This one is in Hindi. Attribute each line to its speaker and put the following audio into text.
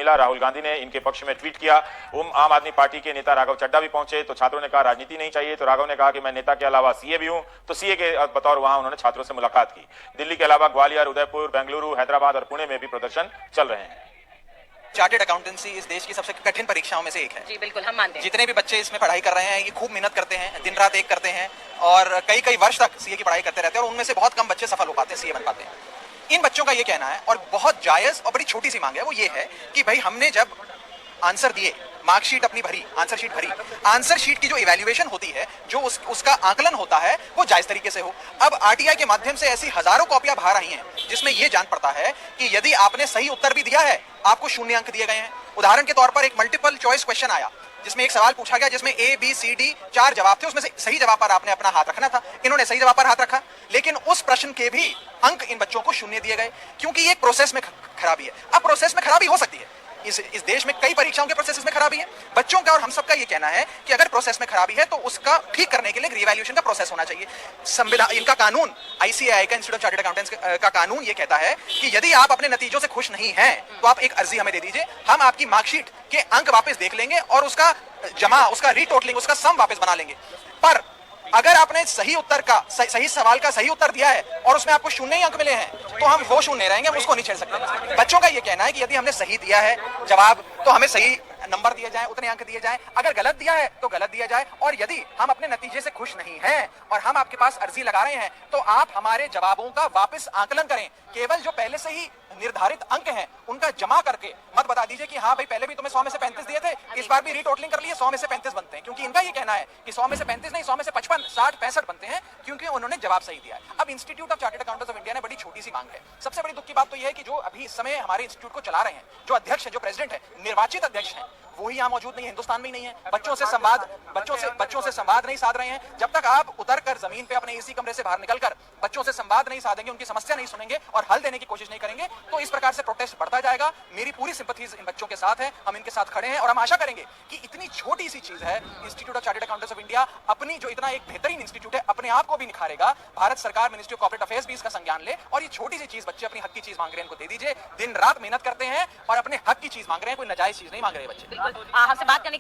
Speaker 1: मिला। राहुल गांधी ने इनके पक्ष में ट्वीट किया। आम आदमी पार्टी के नेता राघव चड्ढा भी पहुंचे, तो छात्रों ने कहा राजनीति नहीं चाहिए, तो राघव ने कहा कि मैं नेता के अलावा सीए भी हूं, तो सीए के बतौर वहां उन्होंने छात्रों से मुलाकात की। दिल्ली के अलावा ग्वालियर, उदयपुर, बेंगलुरु, हैदराबाद और पुणे में भी प्रदर्शन चल रहे हैं।
Speaker 2: चार्टर्ड अकाउंटेंसी इस देश की सबसे कठिन परीक्षाओं में से एक है।
Speaker 3: जी बिल्कुल, हम मानते हैं।
Speaker 2: जितने भी बच्चे इसमें पढ़ाई कर रहे हैं, ये खूब मेहनत करते हैं, दिन रात एक करते हैं और कई कई वर्ष तक सीए की पढ़ाई करते रहते हैं और उनमें से बहुत कम बच्चे सफल हो पाते हैं, सीए बन पाते हैं। इन बच्चों का ये कहना है और बहुत जायज और बड़ी छोटी सी मांग है, वो ये है कि भाई हमने जब आंसर दिए, मार्कशीट अपनी भरी, आंसर शीट भरी, आंसर शीट की जो इवैल्यूएशन होती है, जो उसका आकलन होता है, वो जायज तरीके से हो। अब आरटीआई के माध्यम से ऐसी हजारों कॉपियां बाहर आई हैं जिसमें यह जान पड़ता है कि यदि आपने सही उत्तर भी दिया है, आपको 0 अंक दिए गए हैं। उदाहरण के तौर पर एक मल्टीपल चॉइस क्वेश्चन आया जिसमें एक सवाल पूछा गया जिसमें ए बी सी डी 4 जवाब थे, उसमें से सही जवाब पर आपने अपना हाथ रखना था। इन्होंने सही जवाब पर हाथ रखा, लेकिन उस प्रश्न के भी अंक इन बच्चों को 0 दिए गए, क्योंकि ये एक प्रोसेस में खराबी है। अब प्रोसेस में खराबी हो सकती है, इस देश में कई परीक्षाओं के प्रोसेस में खराबी है। बच्चों का और हम सबका ये कहना है कि अगर प्रोसेस में खराबी है तो उसका ठीक करने के लिए रीवैल्यूएशन का प्रोसेस होना चाहिए। संविधान, इनका कानून, आईसीएआई का, इंस्टीट्यूट ऑफ चार्टर्ड अकाउंटेंट्स का कानून ये कहता है कि यदि आप अपने नतीजों से खुश नहीं हैं तो आप एक अर्जी हमें दे दीजिए, हम आपकी मार्कशीट के अंक वापस देख लेंगे और उसका जमा, उसका रीटोटलिंग, उसका सम वापस बना लेंगे। पर अगर आपने सही उत्तर का, सही सवाल का सही उत्तर दिया है और उसमें आपको 0 ही अंक मिले हैं, तो हम वो 0 रहेंगे, हम उसको नहीं छेड़ सकते। बच्चों का ये कहना है कि यदि हमने सही दिया है जवाब, तो हमें सही नंबर दिए जाए, उतने अंक दिए जाए। अगर गलत दिया है तो गलत दिया जाए, और यदि हम अपने नतीजे से खुश नहीं हैं और हम आपके पास अर्जी लगा रहे हैं, तो आप हमारे जवाबों का वापस आकलन करें। केवल जो पहले से ही निर्धारित अंक हैं उनका जमा करके मत बता दीजिए कि हाँ भाई पहले भी तुम्हें 100 में से 35 दिए थे, इस बार भी रीटोटलिंग कर लिए, 100 में से 35 बनते हैं। क्योंकि इनका ये कहना है कि 100 में से 35 नहीं, 100 में से 55, 60, 65 बनते हैं, क्योंकि उन्होंने जवाब सही दिया है। अब institute of chartered accountants of India ने बड़ी छोटी सी मांग है। सबसे बड़ी दुख की बात तो यह है कि जो अभी इस समय हमारे इंस्टीट्यूट को चला रहे हैं, जो अध्यक्ष है, जो प्रेसिडेंट है, निर्वाचित अध्यक्ष है, वो ही यहाँ मौजूद नहीं है, हिंदुस्तान में ही नहीं है। बच्चों से संवाद नहीं साध रहे हैं। जब तक आप उतर कर जमीन पे अपने एसी कमरे से बाहर निकलकर बच्चों से संवाद नहीं साधेंगे, उनकी समस्या नहीं सुनेंगे और हल देने की कोशिश नहीं करेंगे, तो इस प्रकार से प्रोटेस्ट बढ़ता जाएगा। मेरी पूरी सिंपैथीज इन बच्चों के साथ है, हम इनके साथ खड़े हैं और हम आशा करेंगे कि इतनी छोटी सी चीज है, institute of chartered accountants of India अपनी जो इतना एक बेहतरीन इंस्टीट्यूट है, अपने आप को भी निखारेगा। भारत सरकार, मिनिस्ट्री ऑफ कॉर्पोरेट अफेयर्स भी इसका संज्ञान ले और ये छोटी सी चीज, बच्चे अपनी हक की चीज मांग रहे हैं, इनको दे दीजिए। दिन रात मेहनत करते हैं और अपने हक की चीज मांग रहे हैं, कोई नाजायज चीज नहीं मांग रहे बच्चे।
Speaker 3: हमसे बात करने के लिए